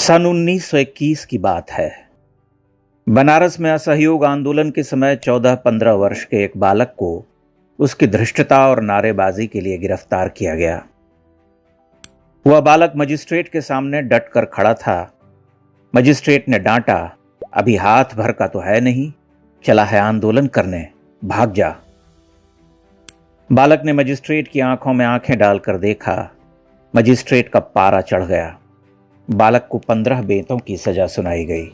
सन 1921 की बात है। बनारस में असहयोग आंदोलन के समय 14-15 वर्ष के एक बालक को उसकी धृष्टता और नारेबाजी के लिए गिरफ्तार किया गया। वह बालक मजिस्ट्रेट के सामने डट कर खड़ा था। मजिस्ट्रेट ने डांटा, अभी हाथ भर का तो है नहीं, चला है आंदोलन करने, भाग जा। बालक ने मजिस्ट्रेट की आंखों में आंखें डालकर देखा। मजिस्ट्रेट का पारा चढ़ गया। बालक को 15 बेंतों की सजा सुनाई गई।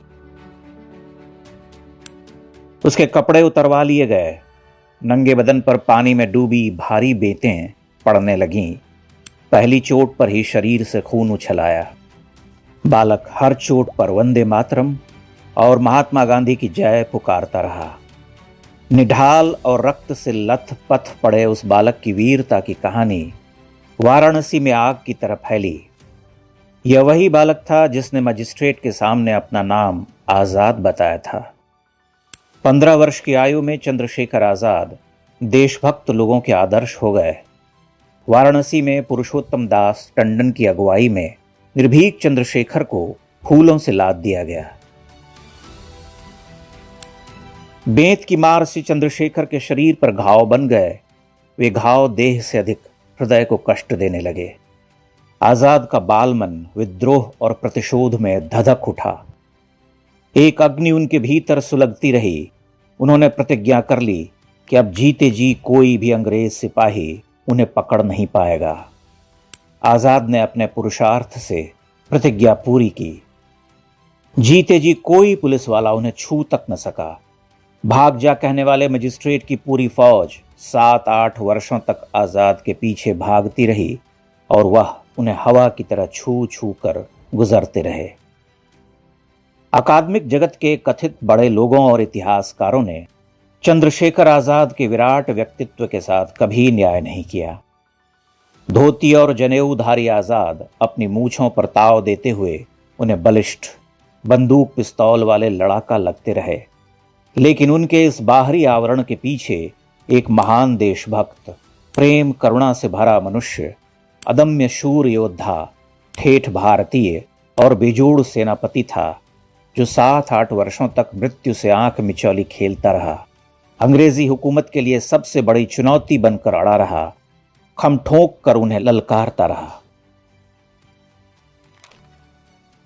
उसके कपड़े उतरवा लिए गए। नंगे बदन पर पानी में डूबी भारी बेंतें पड़ने लगीं। पहली चोट पर ही शरीर से खून उछल आया। बालक हर चोट पर वंदे मातरम और महात्मा गांधी की जय पुकारता रहा। निढाल और रक्त से लथपथ पड़े उस बालक की वीरता की कहानी वाराणसी में आग की तरह फैली। यह वही बालक था जिसने मजिस्ट्रेट के सामने अपना नाम आजाद बताया था। 15 वर्ष की आयु में चंद्रशेखर आजाद देशभक्त लोगों के आदर्श हो गए। वाराणसी में पुरुषोत्तम दास टंडन की अगुवाई में निर्भीक चंद्रशेखर को फूलों से लाद दिया गया। बेंत की मार से चंद्रशेखर के शरीर पर घाव बन गए। वे घाव देह से अधिक हृदय को कष्ट देने लगे। आजाद का बालमन विद्रोह और प्रतिशोध में धधक उठा। एक अग्नि उनके भीतर सुलगती रही। उन्होंने प्रतिज्ञा कर ली कि अब जीते जी कोई भी अंग्रेज सिपाही उन्हें पकड़ नहीं पाएगा। आजाद ने अपने पुरुषार्थ से प्रतिज्ञा पूरी की। जीते जी कोई पुलिस वाला उन्हें छू तक न सका। भाग जा कहने वाले मजिस्ट्रेट की पूरी फौज 7-8 वर्षों तक आजाद के पीछे भागती रही और वह उन्हें हवा की तरह छू छू कर गुजरते रहे। अकादमिक जगत के कथित बड़े लोगों और इतिहासकारों ने चंद्रशेखर आजाद के विराट व्यक्तित्व के साथ कभी न्याय नहीं किया। धोती और जनेऊधारी आजाद अपनी मूछों पर ताव देते हुए उन्हें बलिष्ठ बंदूक पिस्तौल वाले लड़ाका लगते रहे, लेकिन उनके इस बाहरी आवरण के पीछे एक महान देशभक्त, प्रेम करुणा से भरा मनुष्य, अदम्य शूर योद्धा, ठेठ भारतीय और बेजोड़ सेनापति था, जो 7-8 वर्षों तक मृत्यु से आंख मिचौली खेलता रहा। अंग्रेजी हुकूमत के लिए सबसे बड़ी चुनौती बनकर अड़ा रहा, खम ठोंक कर उन्हें ललकारता रहा।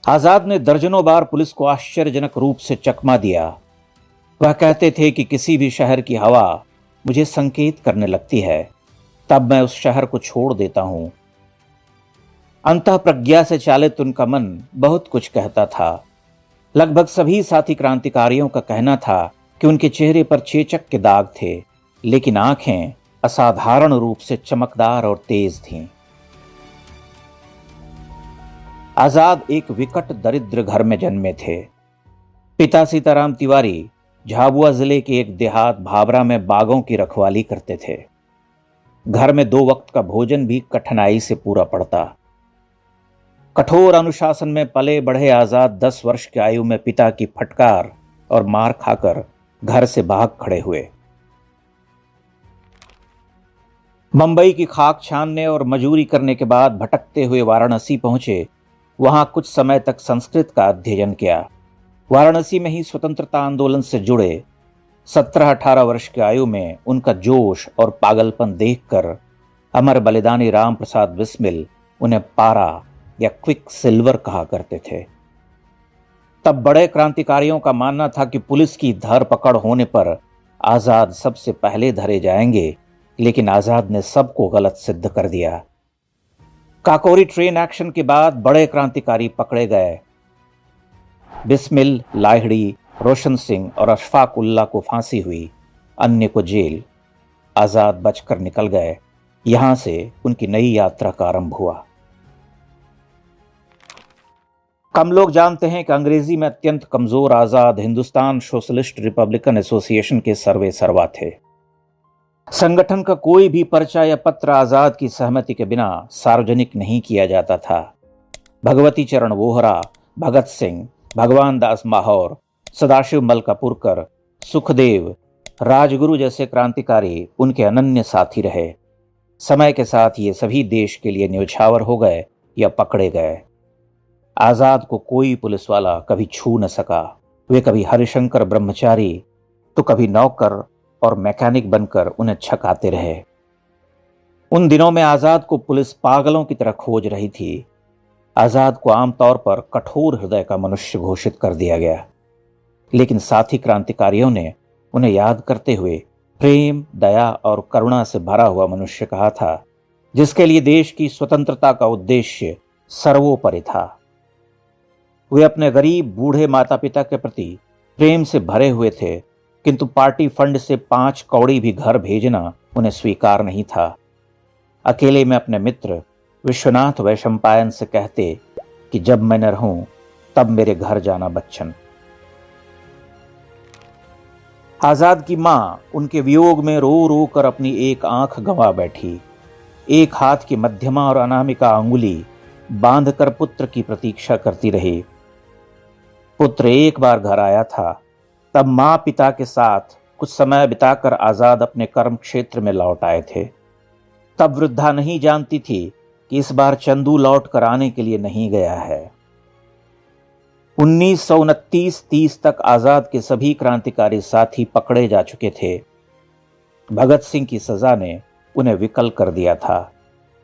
आजाद ने दर्जनों बार पुलिस को आश्चर्यजनक रूप से चकमा दिया। वह कहते थे कि किसी भी शहर की हवा मुझे संकेत करने लगती है, तब मैं उस शहर को छोड़ देता हूं। अंतः प्रज्ञा से चालित उनका मन बहुत कुछ कहता था। लगभग सभी साथी क्रांतिकारियों का कहना था कि उनके चेहरे पर चेचक के दाग थे, लेकिन आंखें असाधारण रूप से चमकदार और तेज थीं। आजाद एक विकट दरिद्र घर में जन्मे थे। पिता सीताराम तिवारी झाबुआ जिले के एक देहात भाबरा में बागों की रखवाली करते थे। घर में 2 वक्त का भोजन भी कठिनाई से पूरा पड़ता। कठोर अनुशासन में पले बढ़े आजाद 10 वर्ष की आयु में पिता की फटकार और मार खाकर घर से भाग खड़े हुए। मुंबई की खाक छानने और मजूरी करने के बाद भटकते हुए वाराणसी पहुंचे। वहां कुछ समय तक संस्कृत का अध्ययन किया। वाराणसी में ही स्वतंत्रता आंदोलन से जुड़े 17-18 वर्ष की आयु में उनका जोश और पागलपन देखकर अमर बलिदानी राम प्रसाद बिस्मिल उन्हें पारा या क्विक सिल्वर कहा करते थे। तब बड़े क्रांतिकारियों का मानना था कि पुलिस की धरपकड़ होने पर आजाद सबसे पहले धरे जाएंगे, लेकिन आजाद ने सबको गलत सिद्ध कर दिया। काकोरी ट्रेन एक्शन के बाद बड़े क्रांतिकारी पकड़े गए। बिस्मिल, लाहिड़ी, रोशन सिंह और अशफाक उल्लाह को फांसी हुई, अन्य को जेल। आजाद बचकर निकल गए। यहां से उनकी नई यात्रा का आरंभ हुआ। कम लोग जानते हैं कि अंग्रेजी में अत्यंत कमजोर आजाद हिंदुस्तान सोशलिस्ट रिपब्लिकन एसोसिएशन के सर्वे सर्वा थे। संगठन का कोई भी पर्चा या पत्र आजाद की सहमति के बिना सार्वजनिक नहीं किया जाता था। भगवती चरण वोहरा, भगत सिंह, भगवान दास माहौर, सदाशिव मलकापुरकर, सुखदेव, राजगुरु जैसे क्रांतिकारी उनके अनन्य साथी रहे। समय के साथ ये सभी देश के लिए न्योछावर हो गए या पकड़े गए। आजाद को कोई पुलिस वाला कभी छू न सका। वे कभी हरिशंकर ब्रह्मचारी तो कभी नौकर और मैकेनिक बनकर उन्हें छकाते रहे। उन दिनों में आजाद को पुलिस पागलों की तरह खोज रही थी। आजाद को आमतौर पर कठोर हृदय का मनुष्य घोषित कर दिया गया, लेकिन साथी क्रांतिकारियों ने उन्हें याद करते हुए प्रेम, दया और करुणा से भरा हुआ मनुष्य कहा था, जिसके लिए देश की स्वतंत्रता का उद्देश्य सर्वोपरि था। वे अपने गरीब बूढ़े माता पिता के प्रति प्रेम से भरे हुए थे, किंतु पार्टी फंड से 5 कौड़ी भी घर भेजना उन्हें स्वीकार नहीं था। अकेले में अपने मित्र विश्वनाथ वैशंपायन से कहते कि जब मैं न रहूं तब मेरे घर जाना बच्चन। आजाद की मां उनके वियोग में रो रो कर अपनी एक आंख गंवा बैठी। एक हाथ की मध्यमा और अनामिका अंगुली बांधकर पुत्र की प्रतीक्षा करती रही। पुत्र एक बार घर आया था, तब मां पिता के साथ कुछ समय बिताकर आजाद अपने कर्म क्षेत्र में लौट आए थे। तब वृद्धा नहीं जानती थी कि इस बार चंदू लौट कर आने के लिए नहीं गया है। 1929-30 तक आजाद के सभी क्रांतिकारी साथी पकड़े जा चुके थे। भगत सिंह की सजा ने उन्हें विकल कर दिया था।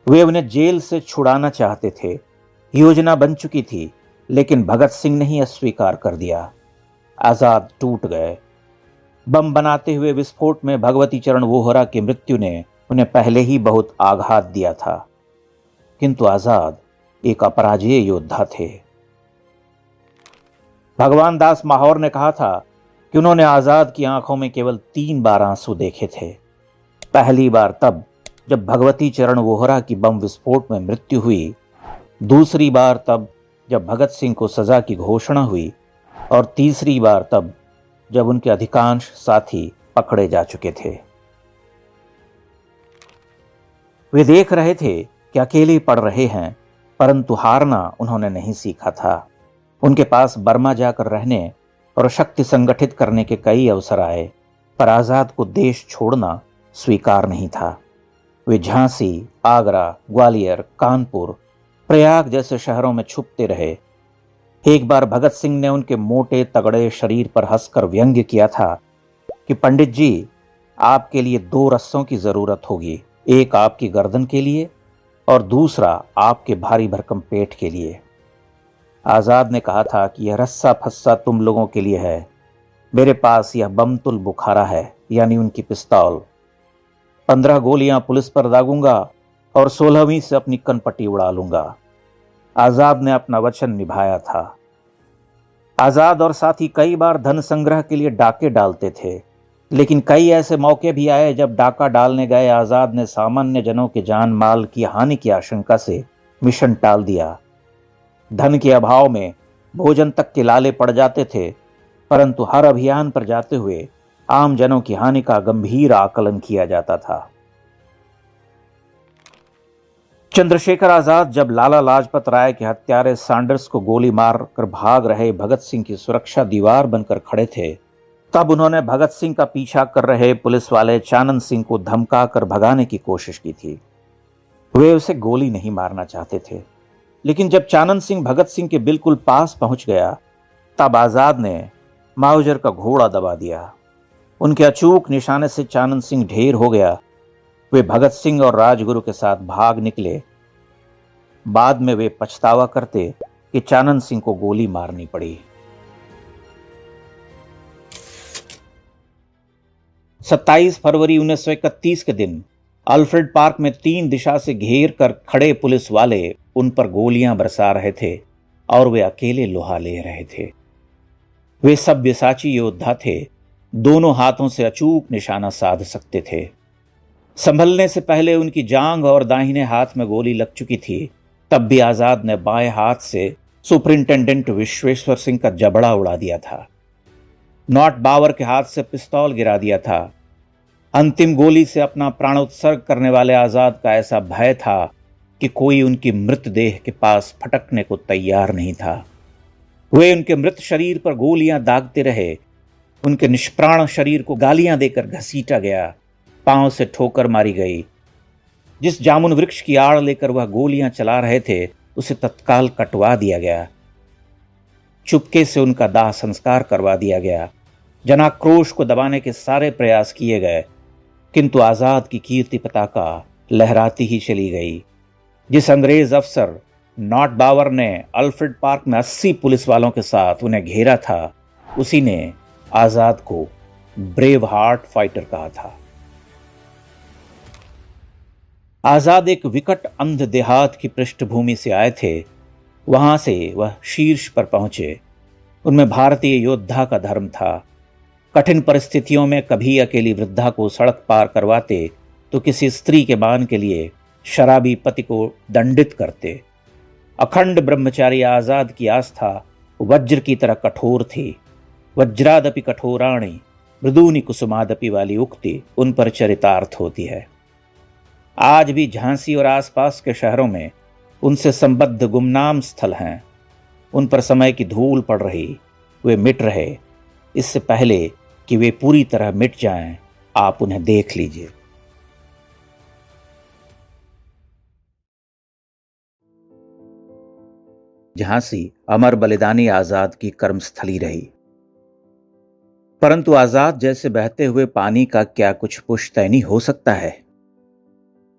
वे उन्हें जेल से छुड़ाना चाहते थे। योजना बन चुकी थी, लेकिन भगत सिंह ने ही अस्वीकार कर दिया। आजाद टूट गए। बम बनाते हुए विस्फोट में भगवती चरण वोहरा की मृत्यु ने उन्हें पहले ही बहुत आघात दिया था, किंतु आजाद एक अपराजेय योद्धा थे। भगवान दास माहौर ने कहा था कि उन्होंने आजाद की आंखों में केवल 3 बार आंसू देखे थे। पहली बार तब जब भगवती चरण वोहरा की बम विस्फोट में मृत्यु हुई, दूसरी बार तब जब भगत सिंह को सजा की घोषणा हुई, और तीसरी बार तब जब उनके अधिकांश साथी पकड़े जा चुके थे। वे देख रहे थे कि अकेले पड़ रहे हैं, परंतु हारना उन्होंने नहीं सीखा था। उनके पास बर्मा जाकर रहने और शक्ति संगठित करने के कई अवसर आए, पर आजाद को देश छोड़ना स्वीकार नहीं था। वे झांसी, आगरा, ग्वालियर, कानपुर, प्रयाग जैसे शहरों में छुपते रहे। एक बार भगत सिंह ने उनके मोटे तगड़े शरीर पर हंसकर व्यंग्य किया था कि पंडित जी, आपके लिए 2 रस्सों की जरूरत होगी, एक आपकी गर्दन के लिए और दूसरा आपके भारी भरकम पेट के लिए। आजाद ने कहा था कि यह रस्सा फस्सा तुम लोगों के लिए है, मेरे पास यह बमतुल बुखारा है, यानी उनकी पिस्तौल। 15 गोलियां पुलिस पर दागूंगा और 16वीं से अपनी कनपट्टी उड़ा लूंगा। आजाद ने अपना वचन निभाया था। आजाद और साथी कई बार धन संग्रह के लिए डाके डालते थे, लेकिन कई ऐसे मौके भी आए जब डाका डालने गए आजाद ने सामान्य जनों के जान माल की हानि की आशंका से मिशन टाल दिया। धन के अभाव में भोजन तक के लाले पड़ जाते थे, परंतु हर अभियान पर जाते हुए आम जनों की हानि का गंभीर आकलन किया जाता था। चंद्रशेखर आजाद जब लाला लाजपत राय के हत्यारे सैंडर्स को गोली मार कर भाग रहे भगत सिंह की सुरक्षा दीवार बनकर खड़े थे, तब उन्होंने भगत सिंह का पीछा कर रहे पुलिस वाले चानन सिंह को धमका कर भगाने की कोशिश की थी। वे उसे गोली नहीं मारना चाहते थे, लेकिन जब चानन सिंह भगत सिंह के बिल्कुल पास पहुंच गया, तब आजाद ने माउजर का घोड़ा दबा दिया। उनके अचूक निशाने से चानन सिंह ढेर हो गया। वे भगत सिंह और राजगुरु के साथ भाग निकले। बाद में वे पछतावा करते कि चानन सिंह को गोली मारनी पड़ी। 27 फरवरी 1931 के दिन अल्फ्रेड पार्क में 3 दिशा से घेर कर खड़े पुलिस वाले उन पर गोलियां बरसा रहे थे और वे अकेले लोहा ले रहे थे। वे सब्यसाची योद्धा थे, दोनों हाथों से अचूक निशाना साध सकते थे। संभलने से पहले उनकी जांघ और दाहिने हाथ में गोली लग चुकी थी। तब भी आजाद ने बाएं हाथ से सुपरिंटेंडेंट विश्वेश्वर सिंह का जबड़ा उड़ा दिया था। नॉट बावर के हाथ से पिस्तौल गिरा दिया था। अंतिम गोली से अपना प्राणोत्सर्ग करने वाले आजाद का ऐसा भय था कि कोई उनकी मृतदेह के पास फटकने को तैयार नहीं था। वे उनके मृत शरीर पर गोलियां दागते रहे। उनके निष्प्राण शरीर को गालियां देकर घसीटा गया, पांव से ठोकर मारी गई। जिस जामुन वृक्ष की आड़ लेकर वह गोलियां चला रहे थे, उसे तत्काल कटवा दिया गया चुपके से उनका दाह संस्कार करवा दिया गया। जनाक्रोश को दबाने के सारे प्रयास किए गए, किंतु आजाद की कीर्ति पताका लहराती ही चली गई। जिस अंग्रेज अफसर नॉट बावर ने अल्फ्रेड पार्क में 80 पुलिस वालों के साथ उन्हें घेरा था, उसी ने आजाद को ब्रेव हार्ट फाइटर कहा था। आजाद एक विकट अंध देहात की पृष्ठभूमि से आए थे। वहां से वह शीर्ष पर पहुंचे। उनमें भारतीय योद्धा का धर्म था। कठिन परिस्थितियों में कभी अकेली वृद्धा को सड़क पार करवाते तो किसी स्त्री के मान के लिए शराबी पति को दंडित करते। अखंड ब्रह्मचारी आजाद की आस्था वज्र की तरह कठोर थी। वज्रादपि कठोराणि मृदूनि कुसुमादपि वाली उक्ति उन पर चरितार्थ होती है। आज भी झांसी और आसपास के शहरों में उनसे संबद्ध गुमनाम स्थल हैं। उन पर समय की धूल पड़ रही, वे मिट रहे। इससे पहले कि वे पूरी तरह मिट जाएं, आप उन्हें देख लीजिए। झांसी अमर बलिदानी आजाद की कर्मस्थली रही। परंतु आजाद जैसे बहते हुए पानी का क्या कुछ पुश्तैनी हो सकता है,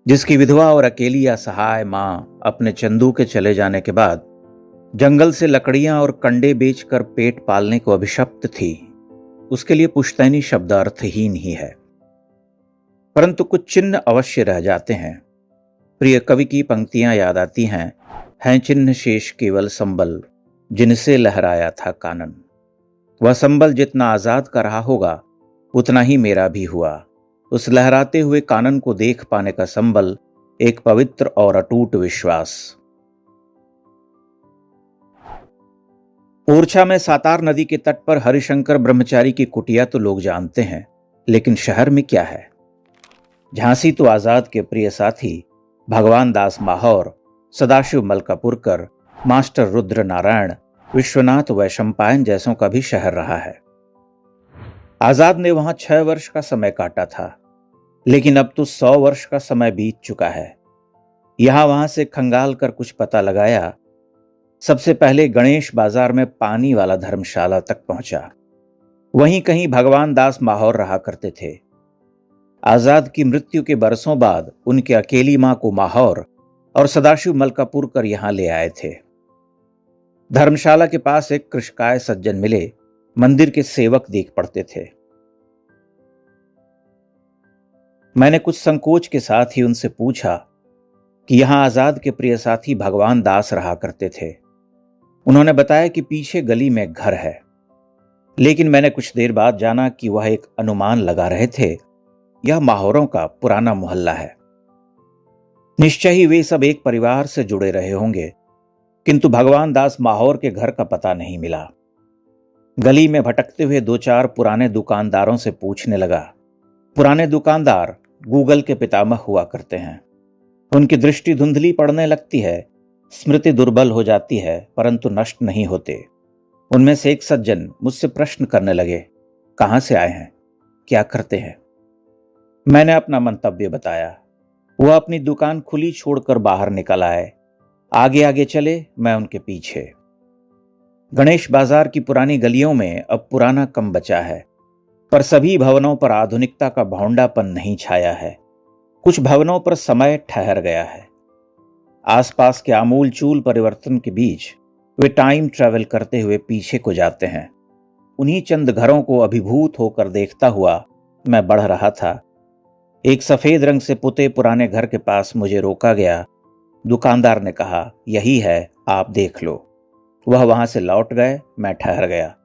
जिसकी विधवा और अकेली असहाय मां अपने चंदू के चले जाने के बाद जंगल से लकड़ियां और कंडे बेचकर पेट पालने को अभिशप्त थी। उसके लिए पुश्तैनी शब्द अर्थहीन ही है। परंतु कुछ चिन्ह अवश्य रह जाते हैं। प्रिय कवि की पंक्तियां याद आती हैं चिन्ह शेष केवल संबल जिनसे लहराया था कानन। वह संबल जितना आजाद का रहा होगा उतना ही मेरा भी हुआ। उस लहराते हुए कानन को देख पाने का संबल एक पवित्र और अटूट विश्वास। ओरछा में सातार नदी के तट पर हरिशंकर ब्रह्मचारी की कुटिया तो लोग जानते हैं, लेकिन शहर में क्या है? झांसी तो आजाद के प्रिय साथी भगवान दास माहौर, सदाशिव मलकापुरकर, मास्टर रुद्र नारायण, विश्वनाथ वैशंपायन जैसों का भी शहर रहा है। आजाद ने वहां 6 वर्ष का समय काटा था, लेकिन अब तो 100 वर्ष का समय बीत चुका है। यहां वहां से खंगाल कर कुछ पता लगाया। सबसे पहले गणेश बाजार में पानी वाला धर्मशाला तक पहुंचा। वहीं कहीं भगवान दास माहौर रहा करते थे। आजाद की मृत्यु के बरसों बाद उनके अकेली मां को माहौर और सदाशिव मलकापुरकर यहां ले आए थे। धर्मशाला के पास एक कृषकाय सज्जन मिले, मंदिर के सेवक देख पड़ते थे। मैंने कुछ संकोच के साथ ही उनसे पूछा कि यहां आजाद के प्रिय साथी भगवान दास रहा करते थे। उन्होंने बताया कि पीछे गली में घर है, लेकिन मैंने कुछ देर बाद जाना कि वह एक अनुमान लगा रहे थे, यह माहौरों का पुराना मोहल्ला है। निश्चय ही वे सब एक परिवार से जुड़े रहे होंगे, किंतु भगवान दास माहौर के घर का पता नहीं मिला। गली में भटकते हुए 2-4 पुराने दुकानदारों से पूछने लगा। पुराने दुकानदार गूगल के पितामह हुआ करते हैं। उनकी दृष्टि धुंधली पड़ने लगती है, स्मृति दुर्बल हो जाती है, परंतु नष्ट नहीं होते। उनमें से एक सज्जन मुझसे प्रश्न करने लगे, कहां से आए हैं, क्या करते हैं? मैंने अपना मंतव्य बताया। वह अपनी दुकान खुली छोड़कर बाहर निकल आए। आगे आगे चले, मैं उनके पीछे। गणेश बाजार की पुरानी गलियों में अब पुराना कम बचा है, पर सभी भवनों पर आधुनिकता का भौंडापन नहीं छाया है। कुछ भवनों पर समय ठहर गया है। आसपास के आमूलचूल परिवर्तन के बीच वे टाइम ट्रैवल करते हुए पीछे को जाते हैं। उन्हीं चंद घरों को अभिभूत होकर देखता हुआ मैं बढ़ रहा था। एक सफेद रंग से पुते पुराने घर के पास मुझे रोका गया। दुकानदार ने कहा, यही है, आप देख लो। वह वहां से लौट गए, मैं ठहर गया।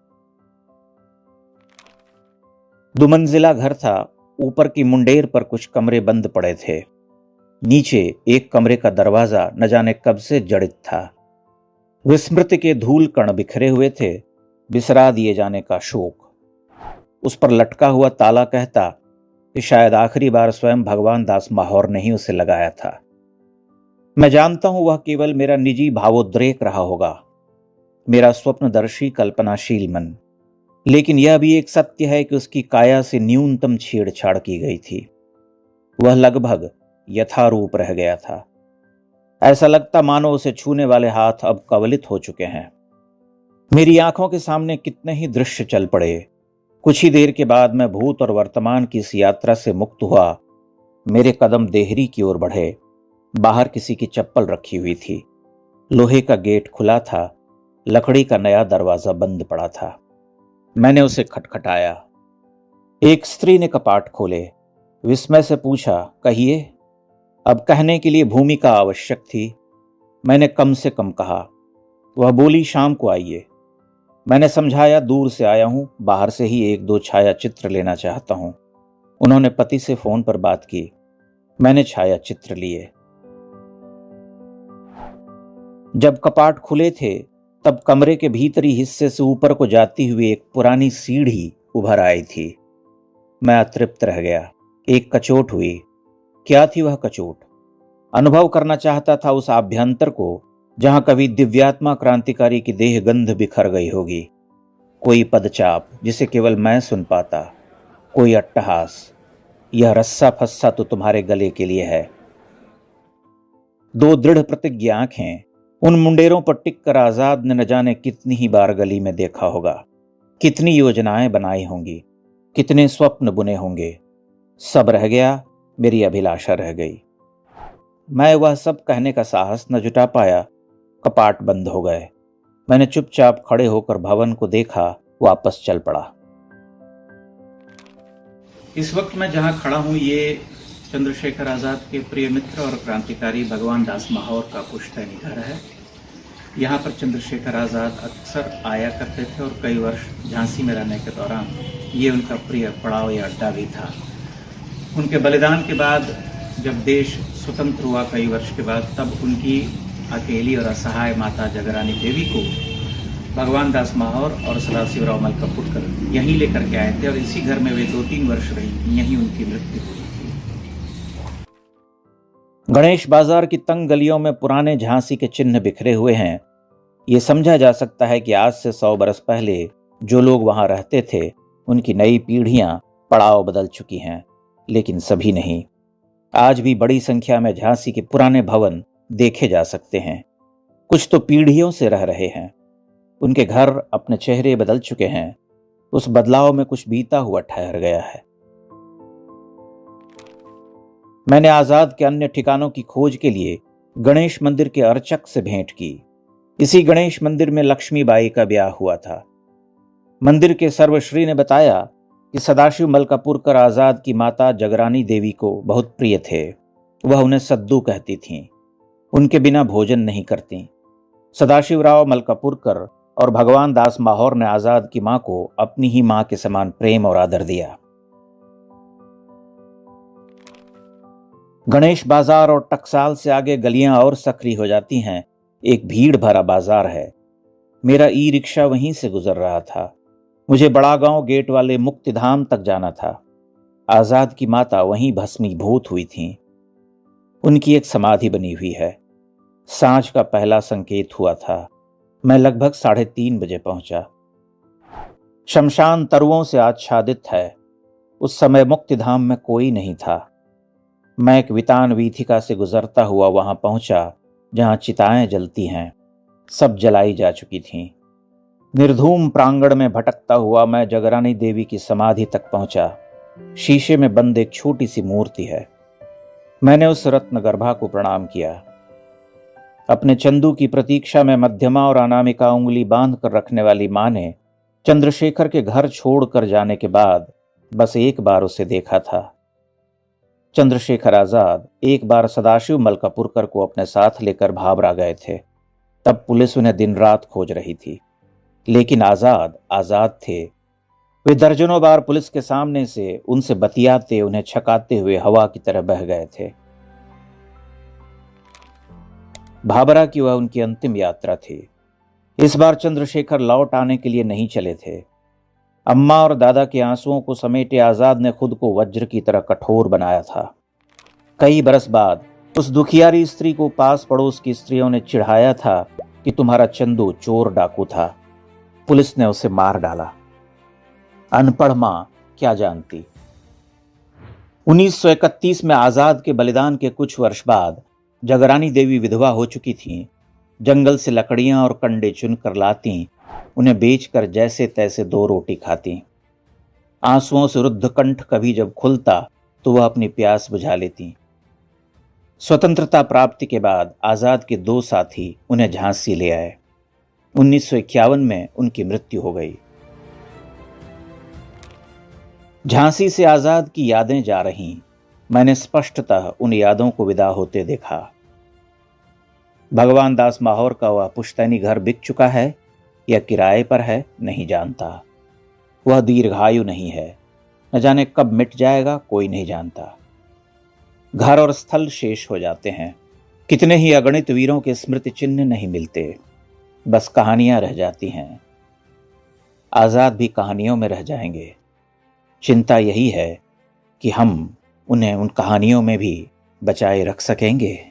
2 मंजिला घर था। ऊपर की मुंडेर पर कुछ कमरे बंद पड़े थे। नीचे एक कमरे का दरवाजा न जाने कब से जड़ित था। विस्मृति के धूल कण बिखरे हुए थे, बिसरा दिए जाने का शोक। उस पर लटका हुआ ताला कहता कि शायद आखिरी बार स्वयं भगवान दास माहौर ने ही उसे लगाया था। मैं जानता हूं वह केवल मेरा निजी भावोद्रेक रहा होगा, मेरा स्वप्नदर्शी कल्पनाशील मन, लेकिन यह भी एक सत्य है कि उसकी काया से न्यूनतम छेड़छाड़ की गई थी। वह लगभग यथारूप रह गया था। ऐसा लगता मानो उसे छूने वाले हाथ अब कवलित हो चुके हैं। मेरी आंखों के सामने कितने ही दृश्य चल पड़े। कुछ ही देर के बाद मैं भूत और वर्तमान की इस यात्रा से मुक्त हुआ। मेरे कदम देहरी की ओर बढ़े। बाहर किसी की चप्पल रखी हुई थी। लोहे का गेट खुला था। लकड़ी का नया दरवाजा बंद पड़ा था। मैंने उसे खटखटाया। एक स्त्री ने कपाट खोले। विस्मय से पूछा, कहिए। अब कहने के लिए भूमिका आवश्यक थी। मैंने कम से कम कहा। वह बोली, शाम को आइए। मैंने समझाया, दूर से आया हूं, बाहर से ही एक दो छाया चित्र लेना चाहता हूं। उन्होंने पति से फोन पर बात की। मैंने छाया चित्र लिए। जब कपाट खुले थे तब कमरे के भीतरी हिस्से से ऊपर को जाती हुई एक पुरानी सीढ़ी उभर आई थी। मैं अतृप्त रह गया। एक कचोट हुई। क्या थी वह कचोट? अनुभव करना चाहता था उस आभ्यंतर को जहां कभी दिव्यात्मा क्रांतिकारी की देह गंध बिखर गई होगी। कोई पदचाप जिसे केवल मैं सुन पाता। कोई अट्टहास, यह रस्सा फस्सा तो तुम्हारे गले के लिए है। दो दृढ़ प्रतिज्ञ आंखें। उन मुंडेरों पर टिक कर आजाद ने न जाने कितनी ही बार गली में देखा होगा। कितनी योजनाएं बनाई होंगी, कितने स्वप्न बुने होंगे। सब रह गया, मेरी अभिलाषा रह गई। मैं वह सब कहने का साहस न जुटा पाया। कपाट बंद हो गए। मैंने चुपचाप खड़े होकर भवन को देखा, वापस चल पड़ा। इस वक्त मैं जहां खड़ा हूं ये चंद्रशेखर आजाद के प्रिय मित्र और क्रांतिकारी भगवान दास माहौर का पुश्तैनी घर है। यहाँ पर चंद्रशेखर आजाद अक्सर आया करते थे और कई वर्ष झांसी में रहने के दौरान ये उनका प्रिय पड़ाव या अड्डा भी था। उनके बलिदान के बाद जब देश स्वतंत्र हुआ कई वर्ष के बाद, तब उनकी अकेली और असहाय माता जगरानी देवी को भगवान दास माहौर और सदाशिवराव मलकापुरकर यहीं लेकर के आए थे और इसी घर में वे 2-3 वर्ष रही थी। यहीं उनकी मृत्यु हुई थी। गणेश बाजार की तंग गलियों में पुराने झांसी के चिन्ह बिखरे हुए हैं। ये समझा जा सकता है कि आज से 100 बरस पहले जो लोग वहां रहते थे उनकी नई पीढ़ियां पड़ाव बदल चुकी हैं, लेकिन सभी नहीं। आज भी बड़ी संख्या में झांसी के पुराने भवन देखे जा सकते हैं। कुछ तो पीढ़ियों से रह रहे हैं। उनके घर अपने चेहरे बदल चुके हैं। उस बदलाव में कुछ बीता हुआ ठहर गया है। मैंने आजाद के अन्य ठिकानों की खोज के लिए गणेश मंदिर के अर्चक से भेंट की। इसी गणेश मंदिर में लक्ष्मीबाई का ब्याह हुआ था। मंदिर के सर्वश्री ने बताया कि सदाशिव मलकापुरकर आजाद की माता जगरानी देवी को बहुत प्रिय थे। वह उन्हें सद्दू कहती थीं। उनके बिना भोजन नहीं करती। सदाशिवराव मलकापुरकर और भगवान दास माहौर ने आजाद की मां को अपनी ही मां के समान प्रेम और आदर दिया। गणेश बाजार और टकसाल से आगे गलियां और सक्रिय हो जाती हैं। एक भीड़ भरा बाजार है। मेरा ई रिक्शा वहीं से गुजर रहा था। मुझे बड़ा गांव गेट वाले मुक्तिधाम तक जाना था। आजाद की माता वहीं भस्मीभूत हुई थीं। उनकी एक समाधि बनी हुई है। सांझ का पहला संकेत हुआ था। मैं लगभग 3:30 बजे पहुंचा। शमशान तरुओं से आच्छादित है। उस समय मुक्तिधाम में कोई नहीं था। मैं एक वितान वीथिका से गुजरता हुआ वहां पहुंचा जहां चिताएं जलती हैं। सब जलाई जा चुकी थीं। निर्धूम प्रांगण में भटकता हुआ मैं जगरानी देवी की समाधि तक पहुंचा। शीशे में बंद एक छोटी सी मूर्ति है। मैंने उस रत्नगर्भा को प्रणाम किया। अपने चंदू की प्रतीक्षा में मध्यमा और अनामिका उंगली बांध कर रखने वाली मां ने चंद्रशेखर के घर छोड़कर जाने के बाद बस एक बार उसे देखा था। चंद्रशेखर आजाद एक बार सदाशिव मलकापुरकर को अपने साथ लेकर भाभरा गए थे। तब पुलिस उन्हें दिन रात खोज रही थी, लेकिन आजाद आजाद थे। वे दर्जनों बार पुलिस के सामने से उनसे बतियाते, उन्हें छकाते हुए हवा की तरह बह गए थे। भाभरा की वह उनकी अंतिम यात्रा थी। इस बार चंद्रशेखर लौट आने के लिए नहीं चले थे। अम्मा और दादा के आंसुओं को समेटे आजाद ने खुद को वज्र की तरह कठोर बनाया था। कई बरस बाद उस दुखियारी स्त्री को पास पड़ोस की स्त्रियों ने चिढ़ाया था कि तुम्हारा चंदू चोर डाकू था। पुलिस ने उसे मार डाला। अनपढ़ मां क्या जानती। 1931 में आजाद के बलिदान के कुछ वर्ष बाद जगरानी देवी विधवा हो चुकी थीं। जंगल से लकड़ियां और कंडे चुनकर लाती उन्हें बेचकर जैसे तैसे 2 रोटी खाती। आंसुओं से रुद्ध कंठ कभी जब खुलता तो वह अपनी प्यास बुझा लेती। स्वतंत्रता प्राप्ति के बाद आजाद के 2 साथी उन्हें झांसी ले आए। 1951 में उनकी मृत्यु हो गई। झांसी से आजाद की यादें जा रहीं। मैंने स्पष्टतः उन यादों को विदा होते देखा। भगवान दास माहौर का वह पुश्तैनी घर बिक चुका है या किराए पर है, नहीं जानता। वह दीर्घायु नहीं है, न जाने कब मिट जाएगा, कोई नहीं जानता। घर और स्थल शेष हो जाते हैं। कितने ही अगणित वीरों के स्मृति चिन्ह नहीं मिलते, बस कहानियां रह जाती हैं। आजाद भी कहानियों में रह जाएंगे। चिंता यही है कि हम उन्हें उन कहानियों में भी बचाए रख सकेंगे।